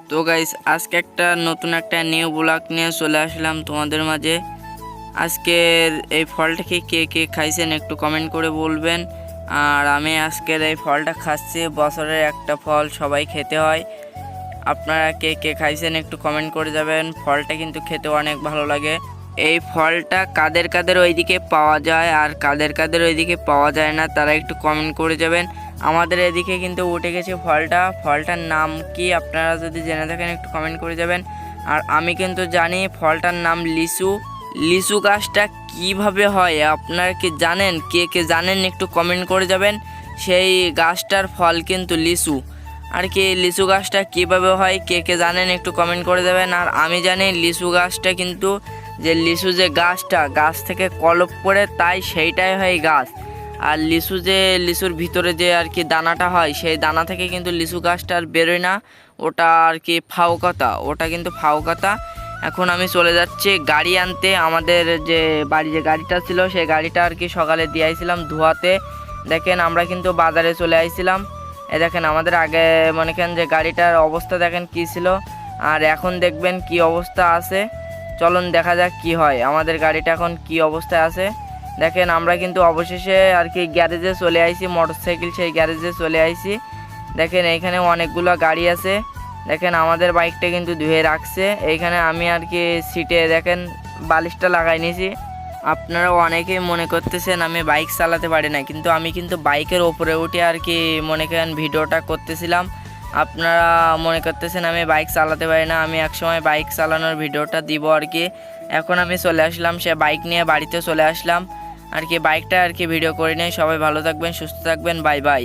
তো গাইস আজকে নতুন একটা নিউ ব্লগ নিয়ে চলে আসলাম তোমাদের মাঝে। আজকের এই ফলটাকে কে কে খাইছেন একটু কমেন্ট করে বলবেন। আর আমি আজকের এই ফলটা খাচ্ছি, বছরের একটা ফল, সবাই খেতে হয়। আপনারা কে কে খাইছেন একটু কমেন্ট করে যাবেন। ফলটা কিন্তু খেতে অনেক ভালো লাগে। এই ফলটা কাদের কাদের ওইদিকে পাওয়া যায় আর কাদের কাদের ওইদিকে পাওয়া যায় না তারা একটু কমেন্ট করে যাবেন। আমাদের এদিকে কিন্তু উঠে গেছে ফলটার নাম কি আপনারা যদি জেনে থাকেন একটু কমেন্ট করে যাবেন। আর আমি কিন্তু জানি ফলটার নাম লিচু। লিচু গাছটা কিভাবে হয় আপনারা কি জানেন? কে কে জানেন একটু কমেন্ট করে যাবেন। সেই গাছটার ফল কিন্তু লিচু। আর কি লিচু গাছটা কীভাবে হয় কে কে জানেন একটু কমেন্ট করে দেবেন। আর আমি জানি লিচু গাছটা কিন্তু যে লিচু যে গাছটা, গাছ থেকে কলপ পড়ে তাই সেইটাই হয় গাছ। আর লিচুর ভিতরে যে আর কি দানাটা হয় সেই দানা থেকে কিন্তু লিচু গাছটা আর বেরোয় না, ওটা আর কি ওটা কিন্তু ফাউকাতা। এখন আমি চলে যাচ্ছি গাড়ি আনতে। আমাদের যে বাড়ি যে গাড়িটা ছিল সেই গাড়িটা আর কি সকালে দিয়ে আইছিলাম ধোয়াতে। দেখেন আমরা কিন্তু বাজারে চলে আইছিলাম। দেখেন আমাদের আগে মনে করেন যে গাড়িটার অবস্থা দেখেন কি ছিল, আর এখন দেখবেন কি অবস্থা আছে। চলুন দেখা যাক কি হয়, আমাদের গাড়িটা এখন কি অবস্থায় আছে। দেখেন আমরা কিন্তু অবশেষে আর কি গ্যারেজে চলে আইছি, মোটরসাইকেল সেই গ্যারেজে চলে আইছি। দেখেন এইখানে অনেকগুলো গাড়ি আছে। দেখেন আমাদের বাইকটা কিন্তু ধুয়ে রাখছে। এইখানে আমি আর কি সিটে দেখেন বালিশটা লাগাই নিয়েছি। আপনারা অনেকেই মনে করতেছেন আমি বাইক চালাতে পারি না, কিন্তু আমি কিন্তু বাইকের ওপরে উঠে আর কি মনে করেন ভিডিওটা করতেছিলাম। আপনারা মনে করতেছেন আমি বাইক চালাতে পারি না, আমি একসময় বাইক চালানোর ভিডিওটা দিব আর কি। এখন আমি চলে আসলাম সে বাইক নিয়ে বাড়িতে চলে আসলাম আর কি, বাইকটা আর কি ভিডিও করে নিয়ে। সবাই ভালো থাকবেন, সুস্থ থাকবেন, বাই বাই।